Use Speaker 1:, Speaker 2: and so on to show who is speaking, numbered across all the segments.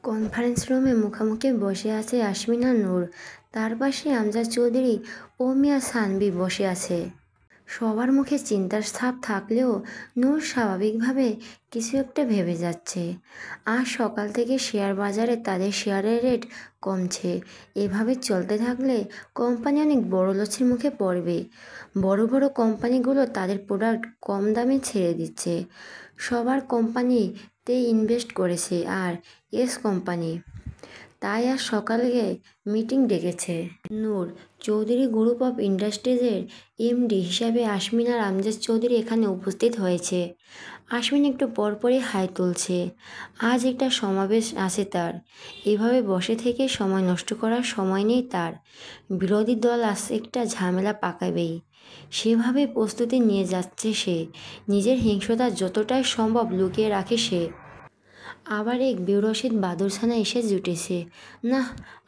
Speaker 1: Conference রুমে মুখোমুখি বসে আছে ইয়াসমিন আর নূর। তার পাশে আমজাদ চৌধুরী ও মিয়া সানভি বসে আছে। সবার মুখে চিন্তার ছাপ থাকলেও নূর স্বাভাবিকভাবে কিছু একটা ভেবে যাচ্ছে। আজ সকাল থেকে শেয়ার বাজারে তাদের শেয়ারের রেট কমছে। এভাবে চলতে থাকলে কোম্পানি অনেক বড় লসের মুখে পড়বে। বড় বড় কোম্পানিগুলো তাদের প্রোডাক্ট কম দামে ছেড়ে দিচ্ছে। সবার কোম্পানিতে ইনভেস্ট করেছে আর এস কোম্পানি তাই আজ সকালে মিটিং ডেকেছে। নূর চৌধুরী গ্রুপ অফ ইন্ডাস্ট্রিজের এমডি হিসাবে ইয়াসমিন আর আমজাদ চৌধুরী এখানে উপস্থিত হয়েছে। ইয়াসমিন একটু পরপরই হাই তুলছে। আজ একটা সমাবেশ আছে তার। এভাবে বসে থেকে সময় নষ্ট করার সময় নেই তার। বিরোধী দল আজ একটা ঝামেলা পাকাবেই, সেভাবে প্রস্তুতি নিয়ে যাচ্ছে সে। নিজের হিংস্রতা যতটাই সম্ভব লুকিয়ে রাখে সে। আবার এক বেরসিদ বাদুড়ছানা এসে জুটেছে। না,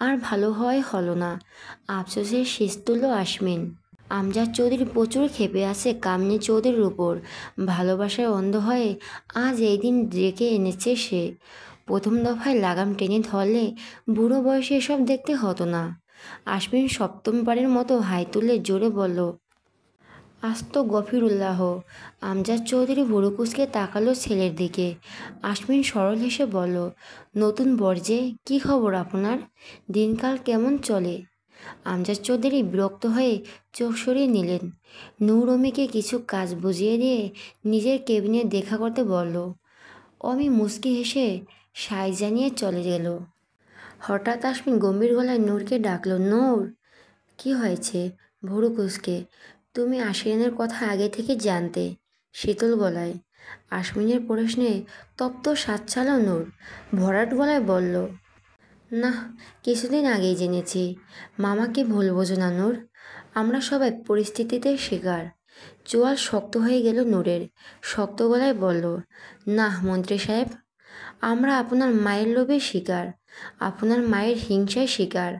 Speaker 1: আর ভালো হলো না। আফসোসের শেষ তুলল ইয়াসমিন। আমজাদ চৌধুরী প্রচুর ক্ষেপে আছে কামিনী চৌধুরীর উপর। ভালোবাসায় অন্ধ হয়ে আজ এই দিন ডেকে এনেছে সে। প্রথম দফায় লাগাম টেনে ধরলে বুড়ো বয়সে এসব দেখতে হতো না। ইয়াসমিন সপ্তমবারের মতো হাই তুলে জোরে বলল, আস্ত গফিরুল্লাহ। আমজাদ চৌধুরী ভুরু কুঁচকে তাকালো ছেলের দিকে। ইয়াসমিন সরল হেসে বলল, নতুন বর্জে কী খবর আপনার? দিনকাল কেমন চলে? আমজাদ চৌধুরী বিরক্ত হয়ে চোখ সরিয়ে নিলেন। নূর অমিকে কিছু কাজ বুঝিয়ে দিয়ে নিজের কেবিনে দেখা করতে বলল। অমি মুচকি হেসে সায় জানিয়ে চলে গেল। হঠাৎ ইয়াসমিন গম্ভীর গলায় নূরকে ডাকল, নূর। কি হয়েছে? ভুরু কুঁচকে, তুমি আশিরানের কথা আগে থেকে জানতে? শীতল গলায়। ইয়াসমিনের প্রশ্নে তপ্ত স্বাদ ছাড়ল নূর। ভরাট গলায় বলল, না, কিছুদিন আগেই জেনেছি। মামাকে ভুল বোঝো না নূর। আমরা সবাই পরিস্থিতিতে শিকার। চোয়াল শক্ত হয়ে গেল নূরের। শক্ত গলায় বলল, না মন্ত্রী সাহেব, আমরা আপনার মায়ের লোভে শিকার, আপনার মায়ের হিংসায় শিকার,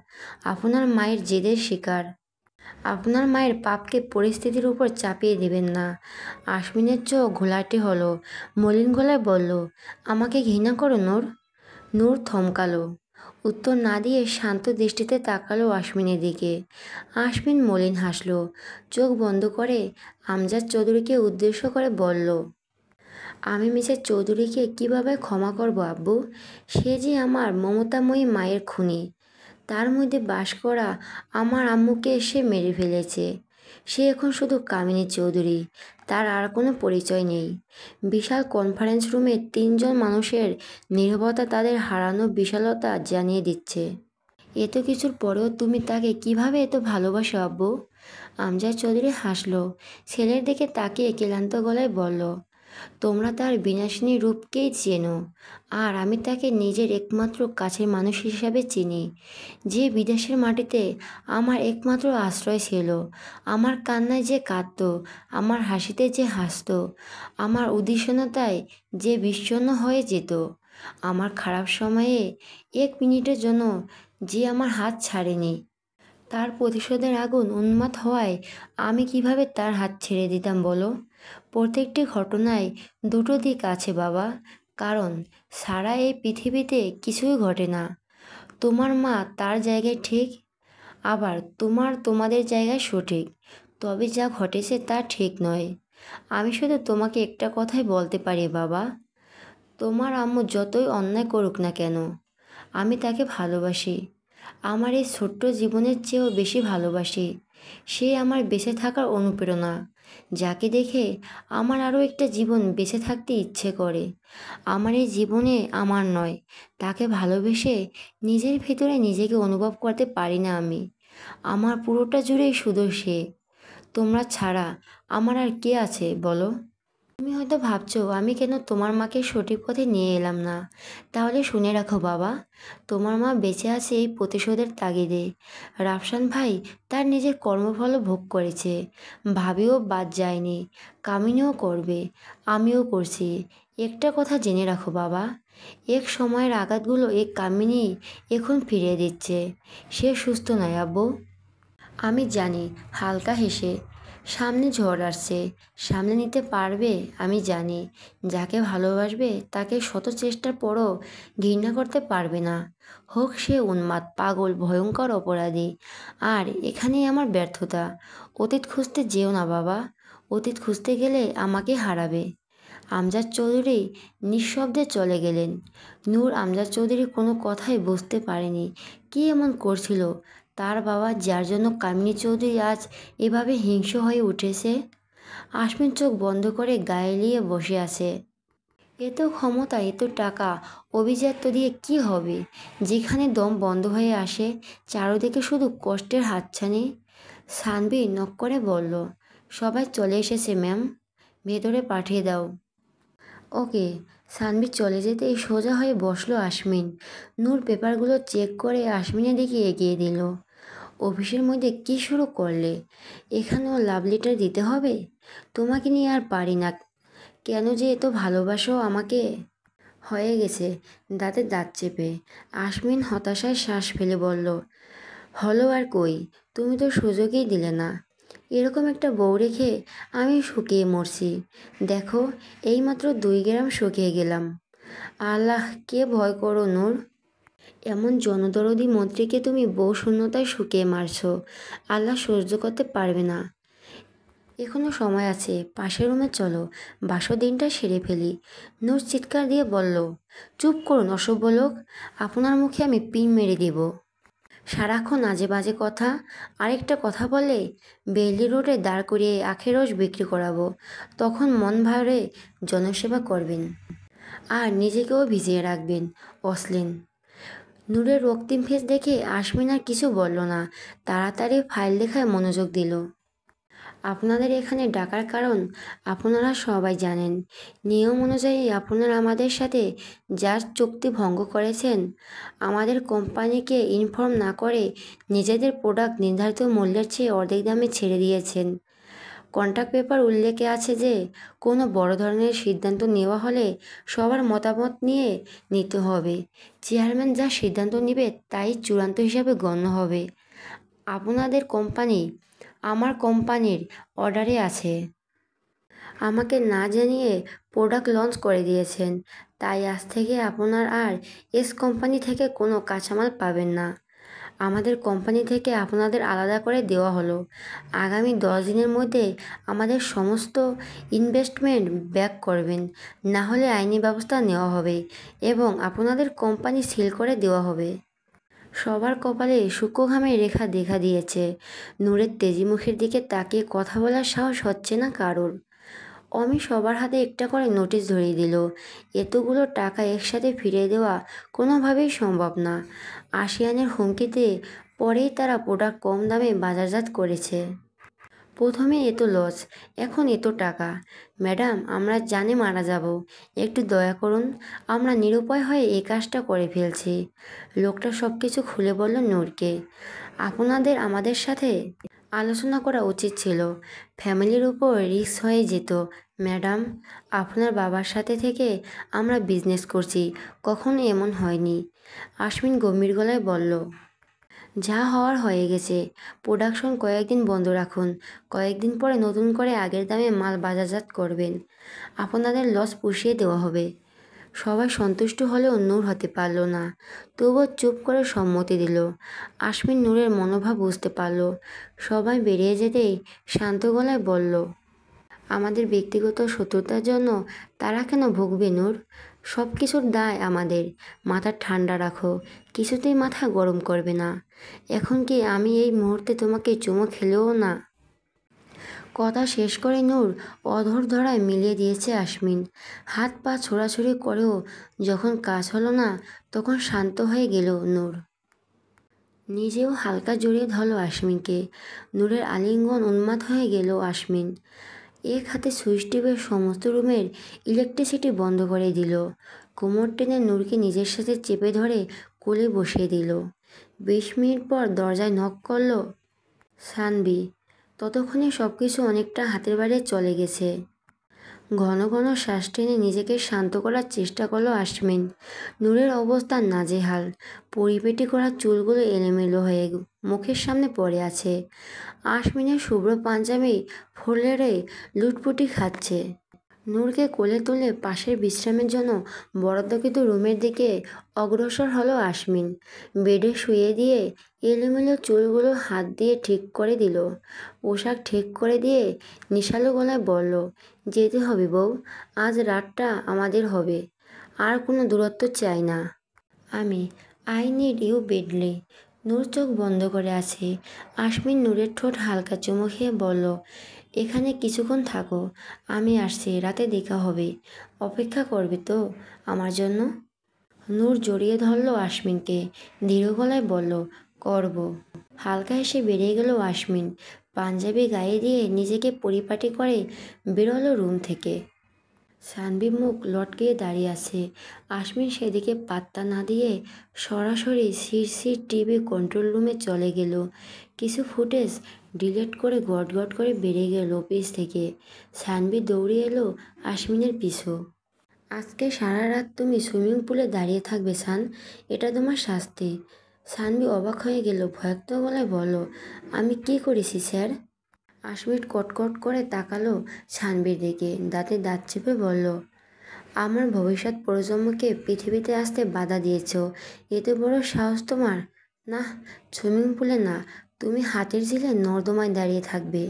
Speaker 1: আপনার মায়ের জেদের শিকার। আপনার মায়ের পাপকে পরিস্থিতির উপর চাপিয়ে দেবেন না। ইয়াসমিনের চোখ ঘোলাটে হলো। মলিন গলায় বলল, আমাকে ঘৃণা করো নূর? নূর থমকালো। উত্তর না দিয়ে শান্ত দৃষ্টিতে তাকালো ইয়াসমিনের দিকে। ইয়াসমিন মলিন হাসল। চোখ বন্ধ করে আমজাদ চৌধুরীকে উদ্দেশ্য করে বলল, আমি মিসেস চৌধুরীকে কিভাবে ক্ষমা করব আব্বু? সে যে আমার মমতাময়ী মায়ের খুনি। তার মধ্যে বাস করা আমার আম্মুকে সে মেরে ফেলেছে। সে এখন শুধু কামিনী চৌধুরী, তার আর কোনো পরিচয় নেই। বিশাল কনফারেন্স রুমে 3 জন মানুষের নীরবতা তাদের হারানো বিশালতা জানিয়ে দিচ্ছে। এত কিছুর পরেও তুমি তাকে কিভাবে এত ভালোবাসো আব্বু? আমজাদ চৌধুরী হাসল। ছেলের দিকে তাকিয়ে ক্লান্ত গলায় বলল, তোমরা তার বিনাশিনী রূপকেই চেনো, আর আমি তাকে নিজের একমাত্র কাছের মানুষ হিসাবে চিনি। যে বিদেশের মাটিতে আমার একমাত্র আশ্রয় ছিল, আমার কান্নায় যে কাঁদত, আমার হাসিতে যে হাসত, আমার উদ্দীপনতায় যে বিষণ্ণ হয়ে যেত, আমার খারাপ সময়ে 1 মিনিটের জন্য যে আমার হাত ছাড়েনি। তার প্রতিশোধের আগুন উন্মাদ হওয়ায় আমি কিভাবে তার হাত ছেড়ে দিতাম বলো? প্রত্যেকটি ঘটনায় দুটো দিক আছে বাবা, কারণ সারা এই পৃথিবীতে কিছুই ঘটে না। তোমার মা তার জায়গায় ঠিক, আবার তোমাদের জায়গায় সঠিক, তবে যা ঘটেছে তা ঠিক নয়। আমি শুধু তোমাকে একটা কথাই বলতে পারি বাবা, তোমার আম্মু যতই অন্যায় করুক না কেন, আমি তাকে ভালোবাসি। আমার এই ছোট্ট জীবনের চেয়েও বেশি ভালোবাসি। সে আমার বেঁচে থাকার অনুপ্রেরণা, যাকে দেখে আমার আরও একটা জীবন বেঁচে থাকতে ইচ্ছে করে। আমার এই জীবনে আমার নয়, তাকে ভালোবেসে নিজের ভিতরে নিজেকে অনুভব করতে পারি না আমি। আমার পুরোটা জুড়েই শুধু সে। তোমরা ছাড়া আমার আর কে আছে বলো? তুমি হয়তো ভাবছো আমি কেন তোমার মাকে সঠিক পথে নিয়ে এলাম না। তাহলে শুনে রাখো বাবা, তোমার মা বেঁচে আছে এই প্রতিশোধের তাগিদে। রাফসান ভাই তার নিজের কর্মফল ভোগ করেছে, ভাবিও বাদ যায়নি, কামিনীও করবে, আমিও করছি। একটা কথা জেনে রাখো বাবা, এক সময়ের আঘাতগুলো এক কামিনী এখন ফিরিয়ে দিচ্ছে। সে সুস্থ নয় আব্বু। আমি জানি। হালকা হেসে সামনে ঝড় আসছে, সামলে নিতে পারবে। আমি জানি যাকে ভালোবাসবে তাকে শত চেষ্টার পরও ঘৃণা করতে পারবে না, হোক সে উন্মাদ, পাগল, ভয়ঙ্কর অপরাধী। আর এখানেই আমার ব্যর্থতা। অতীত খুঁজতে যেও না বাবা, অতীত খুঁজতে গেলে আমাকে হারাবে। আমজাদ চৌধুরী নিঃশব্দে চলে গেলেন। নূর আমজাদ চৌধুরী কোনো কথাই বুঝতে পারেনি কি এমন করছিল তার বাবা, যার জন্য কামিনী চৌধুরী আজ এভাবে হিংস্র হয়ে উঠেছে। আশমিন চোখ বন্ধ করে গায়ে নিয়ে বসে আছে। এত ক্ষমতা, এত টাকা, অভিজাত্য দিয়ে কি হবে? যেখানে দম বন্ধ হয়ে আসে, চারদিকে শুধু কষ্টের হাতছানি। সানভি নক করে বলল, সবাই চলে এসেছে ম্যাম, ভেতরে পাঠিয়ে দাও। ওকে। সানভি চলে যেতেই সোজা হয়ে বসলো আশমিন। নূর পেপারগুলো চেক করে আশমিনের দিকে এগিয়ে দিল। অফিসের মধ্যে কি শুরু করলে? এখানেও লাভ লেটার দিতে হবে? তোমাকে নিয়ে আর পারি না। কেন যে এত ভালোবাসো আমাকে? হয়ে গেছে। দাঁতে দাঁত চেপে আশমিন হতাশায় শ্বাস ফেলে বলল, হলো আর কই, তুমি তো সুযোগই দিলে না। এরকম একটা বউ রেখে আমি শুকিয়ে মরছি। দেখো, এইমাত্র 2 গ্রাম শুকিয়ে গেলাম। আল্লাহ, কে ভয় করো নূর? এমন জনদরদি মন্ত্রীকে তুমি বউ শূন্যতায় শুকিয়ে মারছো। আল্লাহ সহ্য করতে পারবে না। এখনো সময় আছে, পাশের রুমে চলো, বাসর দিনটা সেরে ফেলি। নূর চিৎকার দিয়ে বলল, চুপ করুন অসভ্য লোক, আপনার মুখে আমি পিন মেরে দেব। সারাক্ষণ আজে বাজে কথা। আরেকটা কথা বলে বেইলি রোডে দাঁড় করিয়ে আখের রস বিক্রি করাবো, তখন মন ভরে জনসেবা করবেন আর নিজেকেও ভিজিয়ে রাখবেন। অশ্লীল। নূরের রক্তিম ফেস দেখে আশমিন আর কিছু বলল না, তাড়াতাড়ি ফাইল লেখায় মনোযোগ দিল। আপনাদের এখানে ডাকার কারণ আপনারা সবাই জানেন। নিয়ম অনুযায়ী আপনারা আমাদের সাথে যার চুক্তি ভঙ্গ করেছেন, আমাদের কোম্পানিকে ইনফর্ম না করে নিজেদের প্রোডাক্ট নির্ধারিত মূল্যের চেয়ে অর্ধেক দামে ছেড়ে দিয়েছেন। কন্ট্রাক্ট পেপার উল্লেখে আছে যে কোনো বড় ধরনের সিদ্ধান্ত নেওয়া হলে সবার মতামত নিয়ে নিতে হবে। চেয়ারম্যান যা সিদ্ধান্ত নেবে তাই চূড়ান্ত হিসাবে গণ্য হবে। আপনাদের কোম্পানি আমার কোম্পানির অর্ডারে আছে। আমাকে না জানিয়ে প্রোডাক্ট লঞ্চ করে দিয়েছেন, তাই আজ থেকে আপনার আর এস কোম্পানি থেকে কোনো কাঁচামাল পাবেন না। আমাদের কোম্পানি থেকে আপনাদের আলাদা করে দেওয়া হলো। আগামী 10 দিনের মধ্যে আমাদের সমস্ত ইনভেস্টমেন্ট ব্যাক করবেন, না হলে আইনি ব্যবস্থা নেওয়া হবে এবং আপনাদের কোম্পানি সিল করে দেওয়া হবে। সবার কপালে সূক্ষ্ম ঘামের রেখা দেখা দিয়েছে। নূরের তেজি মুখের দিকে তাকিয়ে কথা বলার সাহস হচ্ছে না কারোর। অমি সবার হাতে একটা করে নোটিশ ধরিয়ে দিল। এতগুলো টাকা একসাথে ফিরিয়ে দেওয়া কোনোভাবেই সম্ভব না। আসিয়ানের হুমকিতে পরেই তারা প্রোডাক্ট কম দামে বাজারজাত করেছে। প্রথমে এত লস, এখন এত টাকা। ম্যাডাম, আমরা জানে মারা যাব, একটু দয়া করুন, আমরা নিরুপায় হয়ে এই কাজটা করে ফেলছি। লোকটা সব কিছু খুলে বলল নূরকে। আপনাদের আমাদের সাথে আলোচনা করা উচিত ছিল। ফ্যামিলির উপর রিস্ক হয়ে যেত। ম্যাডাম, আপনার বাবার সাথে থেকে আমরা বিজনেস করছি, কখনো এমন হয়নি। আশমিন গম্ভীর গলায় বলল, যা হওয়ার হয়ে গেছে। প্রোডাকশন কয়েকদিন বন্ধ রাখুন, কয়েকদিন পরে নতুন করে আগের দামে মাল বাজারজাত করবেন, আপনাদের লস পুষিয়ে দেওয়া হবে। সবাই সন্তুষ্ট হলেও নূর হতে পারল না, তবুও চুপ করে সম্মতি দিল। আশমিন নূরের মনোভাব বুঝতে পারল। সবাই বেরিয়ে যেতেই শান্ত গলায় বলল, আমাদের ব্যক্তিগত শত্রুতার জন্য তারা কেন ভুগবে নূর? সব কিছুর দায় আমাদের। মাথা ঠান্ডা রাখো, কিছুতেই মাথা গরম করবে না। এখন কি আমি এই মুহূর্তে তোমাকে চুমো খেলেও না? কথা শেষ করে নূর অধর ধরায় মিলিয়ে দিয়েছে আশমিন। হাত পা ছোড়াছুড়ি করেও যখন কাজ হলো না, তখন শান্ত হয়ে গেল নূর। নিজেও হালকা জড়িয়ে ধরল আশমিনকে। নূরের আলিঙ্গন উন্মাদ হয়ে গেল আশমিন। এক হাতে সুইচ টিপে সমস্ত রুমের ইলেকট্রিসিটি বন্ধ করে দিল। কোমর টেনে নূরকে নিজের সাথে চেপে ধরে কোলে বসিয়ে দিল। 20 মিনিট পর দরজায় নক করল সানভি। ততক্ষণে সব কিছু অনেকটা হাতের বাইরে চলে গেছে। ঘন ঘন শ্বাস টেনে নিজেকে শান্ত করার চেষ্টা করলো আশমিন। নূরের অবস্থা নাজেহাল। পরিপেটি করা চুলগুলো এলোমেলো হয়ে মুখের সামনে পড়ে আছে। আশমিনের শুভ্র পাঞ্জাবি ফোল্ডারে লুটপুটি খাচ্ছে। নূরকে কোলে তুলে পাশের বিশ্রামের জন্য বরাদ্দকৃত রুমের দিকে অগ্রসর হলো আশমিন। বেডে শুয়ে দিয়ে এলোমেলো চুলগুলো হাত দিয়ে ঠিক করে দিল। পোশাক ঠিক করে দিয়ে নিশালো গলায় বলল, যেতে হবে বউ, আজ রাতটা আমাদের হবে, আর কোনো দূরত্ব চাই না আমি। I need you badly. Noor চোখ বন্ধ করে আছে। আশমিন নূরের ঠোঁট হালকা চুমু খেয়ে বলল, এখানে কিছুক্ষণ থাকো, আমি আসছি, রাতে দেখা হবে। অপেক্ষা করবে তো আমার জন্য? নূর জড়িয়ে ধরল আশমিনকে, দৃঢ় গলায় বলল, করব। হালকা হেসে বেরিয়ে গেল আশমিন। পাঞ্জাবি গায়ে দিয়ে নিজেকে পরিপাটি করে বেরোলো রুম থেকে। সানভি মুখ লটকিয়ে দাঁড়িয়ে আছে। আশমিন সেদিকে পাত্তা না দিয়ে সরাসরি সিসি টিভি কন্ট্রোল রুমে চলে গেল। কিছু ফুটেজ ডিলিট করে গট গট করে বেরিয়ে গেল অফিস থেকে। সানভি দৌড়ে এলো আশমিনের পিছু। আজকে সারা রাত তুমি সুইমিং পুলে দাঁড়িয়ে থাকবে সান, এটা তোমার শাস্তি। সানভি অবাক হয়ে গেল, ভয়াক্ত গলায় বলল, আমি কি করেছি স্যার? আশমিন কটকট করে তাকালো সানভির দিকে, দাঁতে দাঁত চেপে বলল, আমার ভবিষ্যৎ প্রজন্মকে পৃথিবীতে আসতে বাধা দিয়েছ, এত বড় সাহস তোমার? না, সুইমিং পুলে না, তুমি হাতের ঝিলে নর্দমায় দাঁড়িয়ে থাকবে,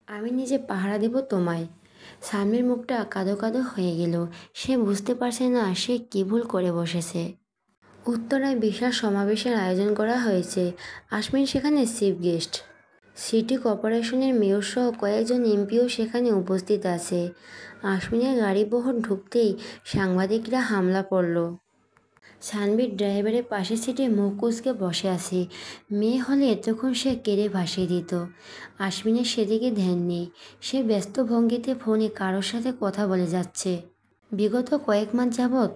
Speaker 1: আমি নিজে পাহারা দেব তোমায়। সানভির মুখটা কাঁদো কাঁদো হয়ে গেল। সে বুঝতে পারছে না সে কী ভুল করে বসেছে। উত্তরায় বিশাল সমাবেশের আয়োজন করা হয়েছে। আশমিন সেখানে চিফ গেস্ট। সিটি কর্পোরেশনের মেয়র সহ কয়েকজন এমপিও সেখানে উপস্থিত আছে। আশমিনের গাড়িবহর ঢুকতেই সাংবাদিকরা হামলা পড়ল। সানভির ড্রাইভারের পাশের সিটে মুখ কুঁচকে বসে আছে। মেয়ে হলে এতক্ষণ সে কেড়ে ভাসিয়ে দিত। আশমিনের সেদিকে ধ্যান নেই। সে ব্যস্ত ভঙ্গিতে ফোনে কারোর সাথে কথা বলে যাচ্ছে। বিগত কয়েক মাস যাবৎ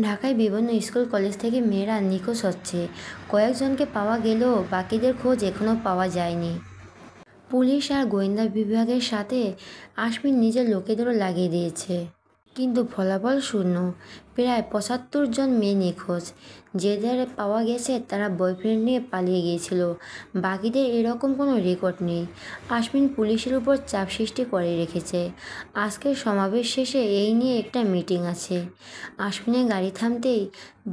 Speaker 1: ঢাকায় বিভিন্ন স্কুল কলেজ থেকে মেয়েরা নিখোঁজ হচ্ছে। কয়েকজনকে পাওয়া গেলেও বাকিদের খোঁজ এখনও পাওয়া যায়নি। পুলিশ আর গোয়েন্দা বিভাগের সাথে আশমিন নিজের লোকেদেরও লাগিয়ে দিয়েছে, কিন্তু ফলাফল শূন্য। প্রায় ৭৫ জন মেয়ে নিখোঁজ। যাদের পাওয়া গেছে তারা বয়ফ্রেন্ড নিয়ে পালিয়ে গিয়েছিল। বাকিদের এরকম কোনো রেকর্ড নেই। আশমিন পুলিশের উপর চাপ সৃষ্টি করে রেখেছে। আজকের সমাবেশ শেষে এই নিয়ে একটা মিটিং আছে। আশমিনের গাড়ি থামতেই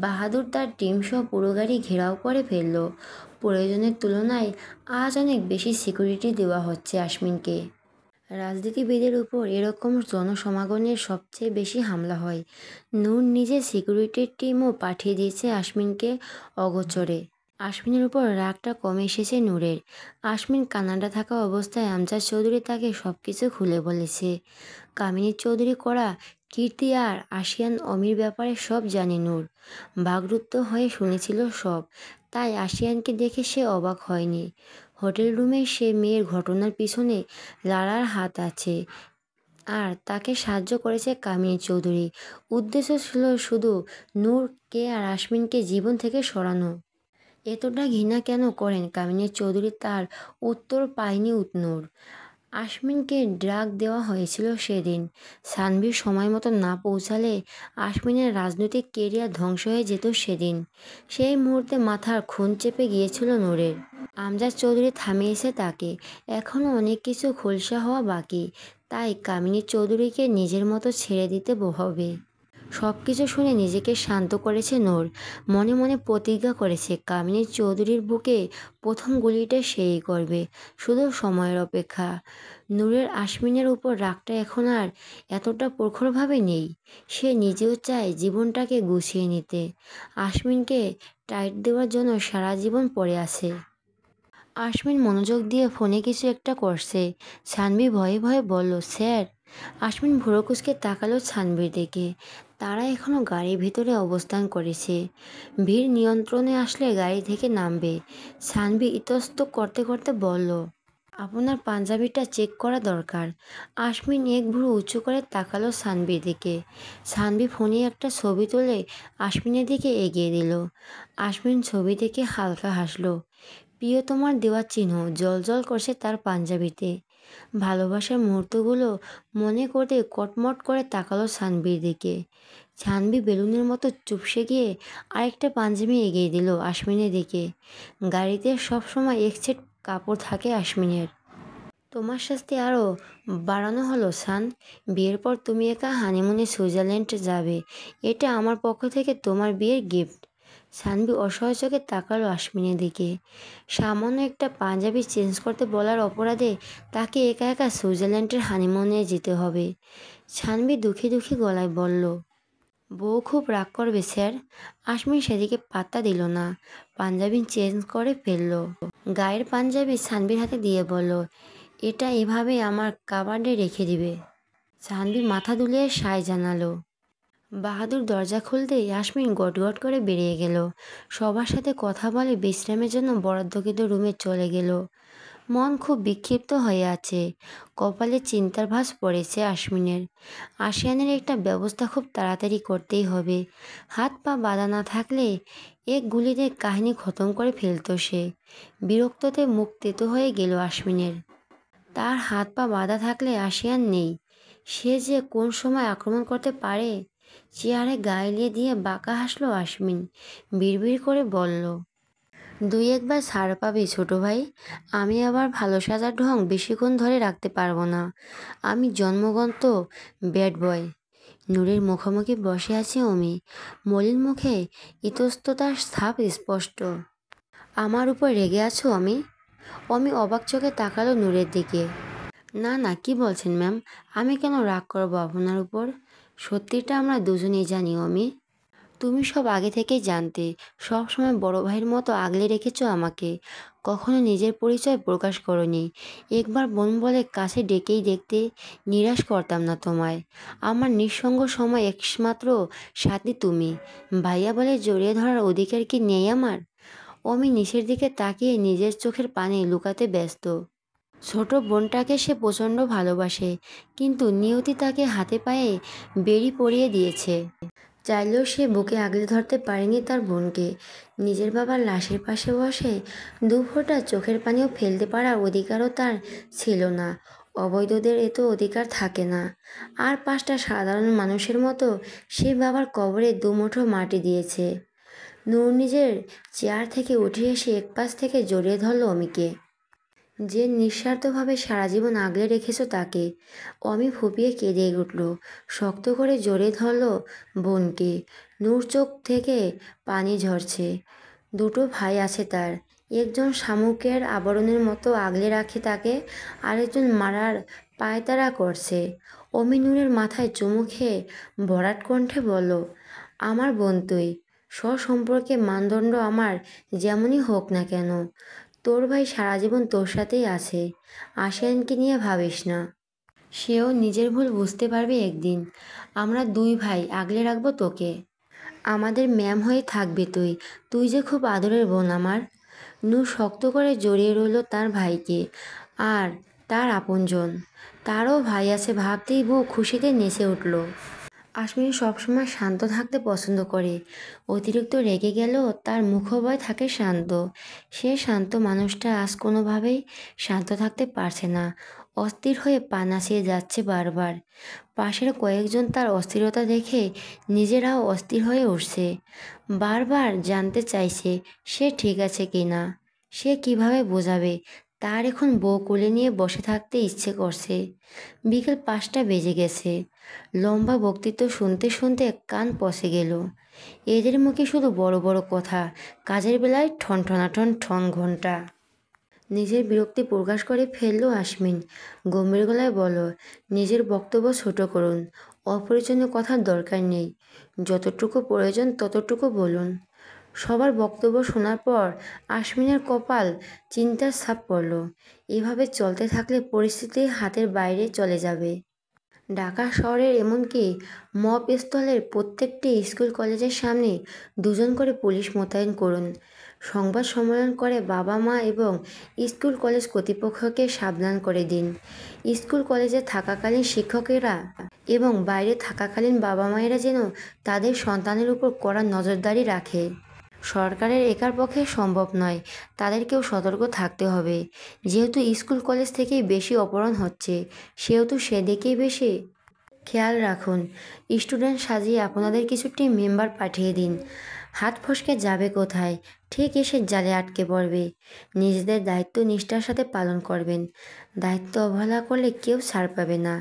Speaker 1: বাহাদুর তার টিমসহ পুরো গাড়ি ঘেরাও করে ফেলল। প্রয়োজনের তুলনায় আজ অনেক বেশি সিকিউরিটি দেওয়া হচ্ছে আশমিনকে। রাজনীতিবিদের উপর এরকম জনসমাগমের সবচেয়ে বেশি হামলা হয়। নূর নিজের সিকিউরিটির টিমও পাঠিয়ে দিয়েছে আশমিনকে অগোচরে। আশমিনের উপর রাগটা কমে এসেছে নূরের। আশমিন কানাডা থাকা অবস্থায় আমজাদ চৌধুরী তাকে সব কিছু খুলে বলেছে। কামিনী চৌধুরী করা কীর্তি আর আশিয়ান অমির ব্যাপারে সব জানে নূর। বাগরুদ্ধ হয়ে শুনেছিল সব। তাই আশিয়ানকে দেখে সে অবাক হয়নি। হোটেল রুমে সে মেয়ের ঘটনার পিছনে লারার হাত আছে, আর তাকে সাহায্য করেছে কামিনী চৌধুরী। উদ্দেশ্য ছিল শুধু নূরকে আর আশমিনকে জীবন থেকে সরানো। এতটা ঘৃণা কেন করেন কামিনী চৌধুরী, তার উত্তর পায়নি নূর। আশমিনকে ড্রাগ দেওয়া হয়েছিল সেদিন। সানভীর সময় মতো না পৌঁছালে আশমিনের রাজনৈতিক কেরিয়ার ধ্বংস হয়ে যেত সেদিন। সেই মুহূর্তে মাথার খুন চেপে গিয়েছিল নূরের। আমজাদ চৌধুরী থামিয়েছে তাকে। এখনও অনেক কিছু খোলসা হওয়া বাকি। তাই কামিনী চৌধুরীকে নিজের মতো ছেড়ে দিতে হবে। সব কিছু শুনে নিজেকে শান্ত করেছে নূর। মনে মনে প্রতিজ্ঞা করেছে কামিনী চৌধুরীর বুকে প্রথম গুলিটা সেই করবে। শুধু সময়ের অপেক্ষা। নূরের আশমিনের উপর রাগটা এখন আর এতটা প্রখরভাবে নেই। সে নিজেও চায় জীবনটাকে গুছিয়ে নিতে। আশমিনকে টাইট দেওয়ার জন্য সারা জীবন পড়ে আছে। আশমিন মনোযোগ দিয়ে ফোনে কিছু একটা করছে। সানভি ভয়ে ভয়ে বলল, স্যার। আশমিন ভুরু কুঁচকে তাকালো সানভির দিকে। তারা এখনও গাড়ির ভেতরে অবস্থান করেছে। ভিড় নিয়ন্ত্রণে আসলে গাড়ি থেকে নামবে। সানভি ইতস্ত করতে করতে বলল, আপনার পাঞ্জাবিটা চেক করা দরকার। আশমিন এক ভুরু উঁচু করে তাকালো সানভির দিকে। সানভি ফোনে একটা ছবি তুলে আশমিনের দিকে এগিয়ে দিল। আশমিন ছবি দেখে হালকা হাসলো। প্রিয়তমার দেওয়া চিহ্ন জ্বলজ্বল করছে তার পাঞ্জাবিতে। ভালোবাসার মুহূর্তগুলো মনে করতে কটমট করে তাকালো সানভির দিকে। সানভি বেলুনের মতো চুপসে গিয়ে আরেকটা পাঞ্জাবি এগিয়ে দিল আশমিনের দিকে। গাড়িতে সবসময় এক সেট কাপড় থাকে আশমিনের। তোমার শাস্তি আরও বাড়ানো হলো সান। বিয়ের পর তুমি একা হানিমুনে সুইজারল্যান্ড যাবে, এটা আমার পক্ষ থেকে তোমার বিয়ের গিফট। সানভি অসহায় চোখে তাকালো আশমিনের দিকে। সামান্য একটা পাঞ্জাবি চেঞ্জ করতে বলার অপরাধে তাকে একা একা সুইজারল্যান্ডের হানিমুনে যেতে হবে। সানভি দুঃখী দুঃখী গলায় বলল, বউ খুব রাগ করবে স্যার। আশমিন সেদিকে পাত্তা দিল না, পাঞ্জাবি চেঞ্জ করে ফেলল। গায়ের পাঞ্জাবি সানভির হাতে দিয়ে বলল, এটা এভাবে আমার কাবার্ডে রেখে দিবে। সানভি মাথা দুলিয়ে সায় জানালো। বাহাদুর দরজা খুলতেই ইয়াসমিন গটগট করে বেরিয়ে গেল। সবার সাথে কথা বলে বিশ্রামের জন্য বরাদ্দকৃত রুমে চলে গেল। মন খুব বিক্ষিপ্ত হয়ে আছে। কপালে চিন্তার ভাঁজ পড়েছে আশমিনের। আশিয়ানের একটা ব্যবস্থা খুব তাড়াতাড়ি করতেই হবে। হাত পা বাঁধা না থাকলে এক গুলিতে কাহিনী খতম করে ফেলতো সে। বিরক্ততে মুখ তেতো হয়ে গেল আশমিনের। তার হাত পা বাঁধা থাকলে আশিয়ান নেই, সে যে কোন সময় আক্রমণ করতে পারে। চেয়ারে গায়ে দিয়ে বাঁকা হাসলো আশমিন, বিড়বিড় করে বলল, দুই একবার ছাড় পাবি ছোট ভাই। আমি আবার ভালো সাজার ঢং বেশিক্ষণ ধরে রাখতে পারবো না। আমি জন্মগত ব্যাড বয়। নূরের মুখোমুখি বসে আছে অমি। মলিন মুখে ইতস্ততার ছাপ স্পষ্ট। আমার উপর রেগে আছো অমি? অমি অবাক চোখে তাকালো নূরের দিকে। না না, কি বলছেন ম্যাম? আমি কেন রাগ করবো আপনার উপর? সত্যিটা আমরা দুজনেই জানি অমি। তুমি সব আগে থেকেই জানতে, সব সময় বড় ভাইয়ের মতো আগলে রেখেছো আমাকে। কখনো নিজের পরিচয় প্রকাশ করনি। একবার বোন বলে কাছে ডেকেই দেখতে, নিরাশ করতাম না তোমায়। আমার নিঃসঙ্গ সময় একমাত্র সাথী তুমি। ভাইয়া বলে জড়িয়ে ধরার অধিকার কি নেই আমার? অমি নিচের দিকে তাকিয়ে নিজের চোখের পানি লুকাতে ব্যস্ত। ছোট বোনটাকে সে প্রচণ্ড ভালোবাসে, কিন্তু নিয়তি তাকে হাতে পায়ে বেড়ি পরিয়ে দিয়েছে। চাইলেও সে বুকে আগলে ধরতে পারেনি তার বোনকে। নিজের বাবার লাশের পাশে বসে দু ফোঁটা চোখের পানিও ফেলতে পারার অধিকারও তার ছিল না। অবৈধদের এত অধিকার থাকে না। আর পাঁচটা সাধারণ মানুষের মতো সে বাবার কবরে দুমুঠো মাটি দিয়েছে। নূর নিজের চেয়ার থেকে উঠে এসে এক পাশ থেকে জড়িয়ে ধরল অমিকে। যে নিঃস্বার্থভাবে সারা জীবন আগলে রেখেছো তাকে। অমি ফুপিয়ে কেঁদে উঠল, শক্ত করে জড়িয়ে ধরল বোনকে। নূর চোখ থেকে পানি ঝরছে। দুটো ভাই আছে তার, একজন শামুকের আবরণের মতো আগলে রাখে তাকে, আরেকজন মারার পায়তারা করছে। অমি নূরের মাথায় চুমু খেয়ে ভরাট কণ্ঠে বলল, আমার বোন তুই। স্বসম্পর্কে মানদণ্ড আমার যেমনই হোক না কেন, তোর ভাই সারা জীবন তোর সাথেই আছে। আশিয়ানকে নিয়ে ভাবিস না। সেও নিজের ভুল বুঝতে পারবে একদিন। আমরা দুই ভাই আগলে রাখবো তোকে। আমাদের ম্যাম হয়ে থাকবে তুই। তুই যে খুব আদরের বোন আমার। নূর শক্ত করে জড়িয়ে রইল তার ভাইকে। আর তার আপনজন, তারও ভাই আছে ভাবতেই বউ খুশিতে নেচে উঠল। আশমিন সবসময় শান্ত থাকতে পছন্দ করে। অতিরিক্ত রেগে গেলেও তার মুখোভয় থাকে শান্ত। সে শান্ত মানুষটা আজ কোনোভাবেই শান্ত থাকতে পারছে না। অস্থির হয়ে পা নাচিয়ে যাচ্ছে বারবার। পাশের কয়েকজন তার অস্থিরতা দেখে নিজেরাও অস্থির হয়ে উঠছে। বারবার জানতে চাইছে সে ঠিক আছে কি না। সে কিভাবে বোঝাবে তার এখন বউ কোলে নিয়ে বসে থাকতে ইচ্ছে করছে। বিকেল 5টা বেজে গেছে। লম্বা বক্তৃতা শুনতে শুনতে কান পচে গেল। এদের মুখে শুধু বড় বড় কথা, কাজের বেলায় ঠন ঠন ঘন্টা। নিজের বিরক্তি প্রকাশ করে ফেলল আশমিন। গম্ভীর গলায় বলল, নিজের বক্তব্য ছোট করুন। অপ্রয়োজনীয় কথার দরকার নেই। যতটুকু প্রয়োজন ততটুকু বলুন। সবার বক্তব্য শোনার পর আশমিনের কপাল চিন্তার ছাপ পড়ল। এভাবে চলতে থাকলে পরিস্থিতি হাতের বাইরে চলে যাবে। ঢাকা শহরের এমনকি মব স্থলের প্রত্যেকটি স্কুল কলেজের সামনে দুজন করে পুলিশ মোতায়েন করুন। সংবাদ সম্মেলন করে বাবা মা এবং স্কুল কলেজ কর্তৃপক্ষকে সাবধান করে দিন। স্কুল কলেজে থাকাকালীন শিক্ষকেরা এবং বাইরে থাকাকালীন বাবা মায়েরা যেন তাদের সন্তানের উপর কড়া নজরদারি রাখে। সরকারের একার পক্ষে সম্ভব নয়, তাদেরকেও সতর্ক থাকতে হবে। যেহেতু স্কুল কলেজ থেকেই বেশি অপহরণ হচ্ছে, সেহেতু সেদিকেই বেশি খেয়াল রাখুন। স্টুডেন্ট সাজিয়ে আপনাদের কিছু টিম মেম্বার পাঠিয়ে দিন। হাত ফসকে যাবে কোথায়, ঠিক এসে জালে আটকে পড়বে। নিজেদের দায়িত্ব নিষ্ঠার সাথে পালন করবেন। দায়িত্ব অবহেলা করলে কেউ ছাড় পাবে না।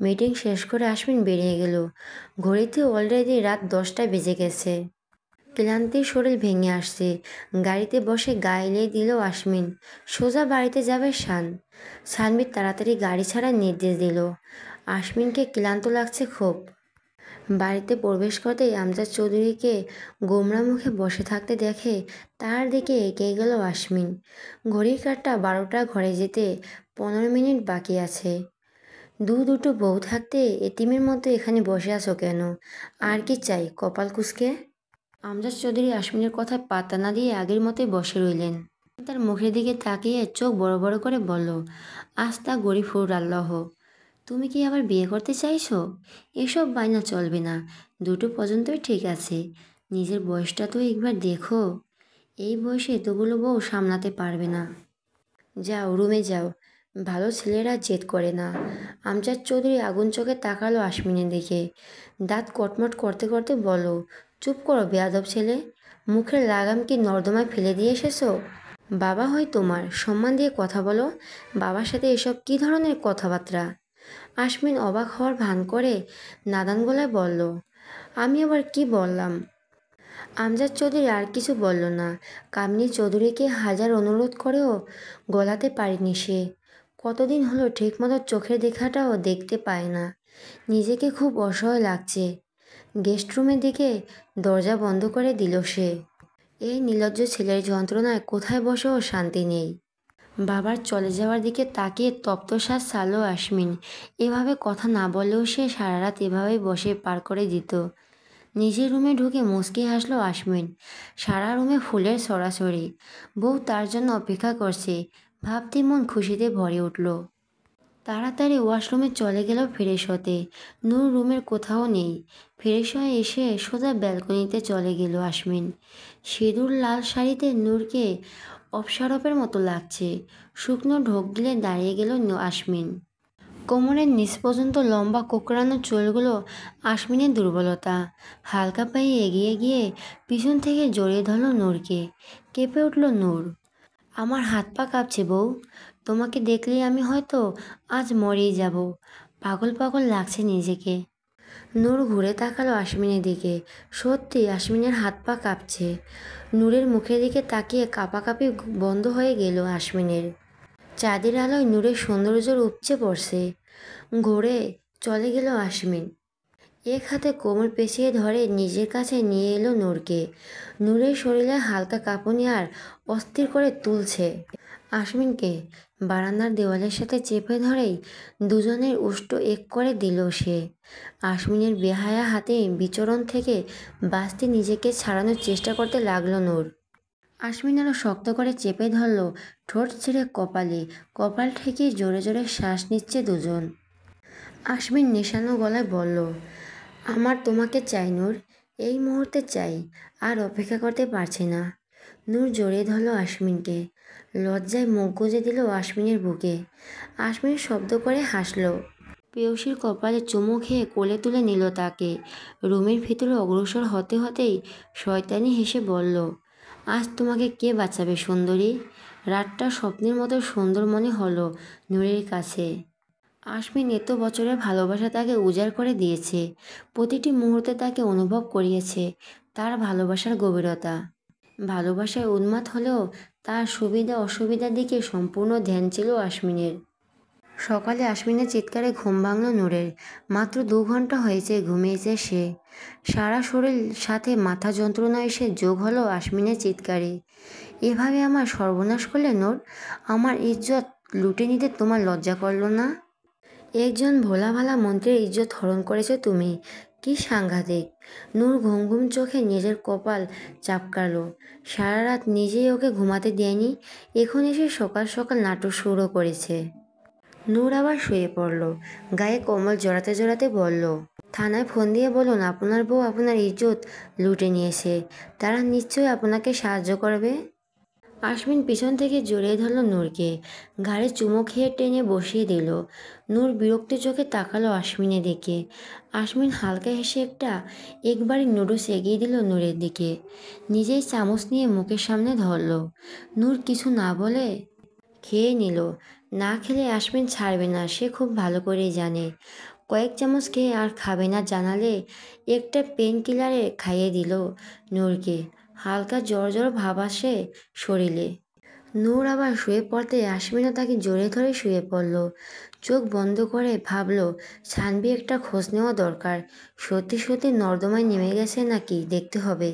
Speaker 1: মিটিং শেষ করে আশ্বিন বেরিয়ে গেল। ঘড়িতে অলরেডি রাত 10টা বেজে গেছে। ক্লান্তির শরীর ভেঙে আসছে। গাড়িতে বসে গা এলিয়ে দিল আশ্বিন। সোজা বাড়িতে যাবে সানভীর তাড়াতাড়ি গাড়ি ছাড়ার নির্দেশ দিল। আশ্বিনকে ক্লান্ত লাগছে খুব। বাড়িতে প্রবেশ করতেই আমজাদ চৌধুরীকে গোমরা মুখে বসে থাকতে দেখে তার দিকে এগিয়ে গেল আশ্বিন। ঘড়ির কাঁটা 12টা, ঘরে যেতে 15 মিনিট বাকি আছে। দুটো বউ থাকতে এতিমের মতো এখানে বসে আছো কেন? আর কি চাই কপাল কুঁচকে? আমজাদ চৌধুরী আশ্বিনের কথায় পাত্তা না দিয়ে আগের মতোই বসে রইলেন। তার মুখের দিকে তাকিয়ে চোখ বড় বড় করে বলল, আস্তা গরিফুর আল্লাহ, তুমি কি আবার বিয়ে করতে চাইছো? এসব বায়না চলবে না, 2টো পর্যন্তই ঠিক আছে। নিজের বয়সটা তো একবার দেখো। এই বয়সে এতগুলো বউ সামলাতে পারবে না। যাও রুমে যাও, ভালো ছেলেরা জেদ করে না। আমজাদ চৌধুরী আগুন চোখে তাকালো আশ্বিনের দিকে। দাঁত কটমট করতে করতে বলো, চুপ করো বেয়াদব ছেলে। মুখের লাগাম কি নর্দমায় ফেলে দিয়ে এসেছো? বাবা হয় তোমার, সম্মান দিয়ে কথা বলো। বাবার সাথে এসব কী ধরনের কথাবার্তা? আশ্বিন অবাক হওয়ার ভান করে নাদান গলায় বলল, আমি আবার কি বললাম? আমজাদ চৌধুরী আর কিছু বলল না। কামিনী চৌধুরীকে হাজার অনুরোধ করেও গলাতে পারেনি সে। কতদিন হলো ঠিকমতো চোখের দেখাটাও দেখতে পায় না। নিজেকে খুব অসহায় লাগছে। গেস্ট রুমের দিকে দরজা বন্ধ করে দিল সে। এই নির্লজ্জ ছেলের যন্ত্রণায় কোথায় বসেও শান্তি নেই। বাবার চলে যাওয়ার দিকে তাকিয়ে তপ্তশ্বাস ছাড়ল আশ্বিন। এভাবে কথা না বললেও সে সারা রাত এভাবেই বসে পার করে দিত। নিজের রুমে ঢুকে মুচকি হাসল আশ্বিন। সারা রুমে ফুলের ছড়াছড়ি। বউ তার জন্য অপেক্ষা করছে, ভাবতে মন খুশিতে ভরে উঠল। তাড়াতাড়ি ওয়াশরুমে চলে গেল ফ্রেশ হতে। নূর রুমের কোথাও নেই। ফ্রেশ হয়ে এসে সোজা ব্যালকনিতে চলে গেল আশ্বিন। সিঁদুর লাল শাড়িতে নূরকে অপসরপের মতো লাগছে। শুকনো ঢোক গিলে দাঁড়িয়ে গেল আশ্বিন। কোমরের নিচ পর্যন্ত লম্বা কোঁকড়ানো চুলগুলো আশ্বিনের দুর্বলতা। হালকা পায়ে এগিয়ে গিয়ে পিছন থেকে জড়িয়ে ধরল নূরকে। কেঁপে উঠল নূর। আমার হাত পা কাঁপছে বউ। তোমাকে দেখলেই আমি হয়তো আজ মরেই যাব। পাগল পাগল লাগছে নিজেকে। নূর ঘুরে তাকালো আশ্বিনের দিকে। সত্যি আশ্বিনের হাত পা কাঁপছে। নূরের মুখের দিকে তাকিয়ে কাঁপাকাঁপি বন্ধ হয়ে গেল আশ্বিনের। চাঁদের আলোয় নূরের সৌন্দর্যের উপচে পড়ছে। ঘুরে চলে গেল আশ্বিন। এক হাতে কোমর পেঁচিয়ে ধরে নিজের কাছে নিয়ে এলো নূরকে। নূরের শরীরে হালকা কাঁপুনি আর অস্থির করে তুলছে। আশ্বিনকে বারান্দার দেওয়ালের সাথে চেপে ধরেই দুজনের উষ্ট এক করে দিল সে। আশ্বিনের বেহায়া হাতে বিচরণ থেকে বাঁচতে নিজেকে ছাড়ানোর চেষ্টা করতে লাগলো নূর। আশ্বিন আরও শক্ত করে চেপে ধরল ঠোঁট ছেড়ে কপালে। কপাল ঠেকিয়ে জোরে জোরে শ্বাস নিচ্ছে দুজন। আশ্বিন নেশানো গলায় বলল, আমার তোমাকে চাই নূর, এই মুহূর্তে চাই, আর অপেক্ষা করতে পারছি না। নূর জড়িয়ে ধরল আশ্বিনকে। লজ্জায় মুখ গুজে দিল আশ্বিনের বুকে। আশ্বিন শব্দ করে হাসল। প্রেয়সীর কপালে চুমু খেয়ে কোলে তুলে নিল তাকে। রুমের ভিতরে অগ্রসর হতে হতেই শয়তানি হেসে বলল, আজ তোমাকে কে বাঁচাবে সুন্দরী? রাতটা স্বপ্নের মতো সুন্দর মনে হলো নূরের কাছে। আশ্বিন এত বছরের ভালোবাসা তাকে উজাড় করে দিয়েছে। প্রতিটি মুহূর্তে তাকে অনুভব করিয়েছে তার ভালোবাসার গভীরতা। ভালোবাসায় উন্মাদ হলেও তার সুবিধা অসুবিধার দিকে সম্পূর্ণ ধ্যান ছিল আশ্বিনের। সকালে আশ্বিনের চিৎকারে ঘুম ভাঙল নূরের। মাত্র 2 ঘন্টা হয়েছে ঘুমিয়েছে সে। সারা শরীর সাথে মাথা যন্ত্রণা এসে যোগ হলো আশ্বিনের চিৎকারে। এভাবে আমার সর্বনাশ করলে নূর, আমার ইজ্জত লুটে নিতে তোমার লজ্জা করলো না? একজন ভোলা ভালা মন্ত্রীর ইজ্জত হরণ করেছো তুমি। কি সাংঘাতিক! নূর ঘুম ঘুম চোখে নিজের কপাল চাপকাল। সারা রাত নিজেই ওকে ঘুমাতে দেয়নি, এখন এসে সকাল সকাল নাটক শুরু করেছে। নূর আবার শুয়ে পড়ল। গায়ে কম্বল জড়াতে জড়াতে বলল, থানায় ফোন দিয়ে বলুন আপনার বউ আপনার ইজ্জত লুটে নিয়েছে, তারা নিশ্চয়ই আপনাকে সাহায্য করবে। আশমিন পিছন থেকে জড়িয়ে ধরল নূরকে, ঘাড়ে চুমো খেয়ে টেনে বসিয়ে দিল। নূর বিরক্ত চোখে তাকালো আশমিনের দিকে। আশমিন হালকা হেসে একবারই নুডলস এগিয়ে দিল নূরের দিকে, নিজেই চামচ নিয়ে মুখের সামনে ধরল। নূর কিছু না বলে খেয়ে নিল। না খেলে আশমিন ছাড়বে না, সে খুব ভালো করেই জানে। কয়েক চামচ খেয়ে আর খাবে না জানালে একটা পেন কিলারে খাইয়ে দিল নূরকে। হালকা জ্বর জ্বর ভাব আসে শরীরে। নূর আবার শুয়ে পড়তে আশমিনও তাকে জড়িয়ে ধরে শুয়ে পড়ল। চোখ বন্ধ করে ভাবল সানভি একটা খোঁজ নেওয়া দরকার, সত্যি সত্যি নর্দমায় নেমে গেছে নাকি দেখতে হবে।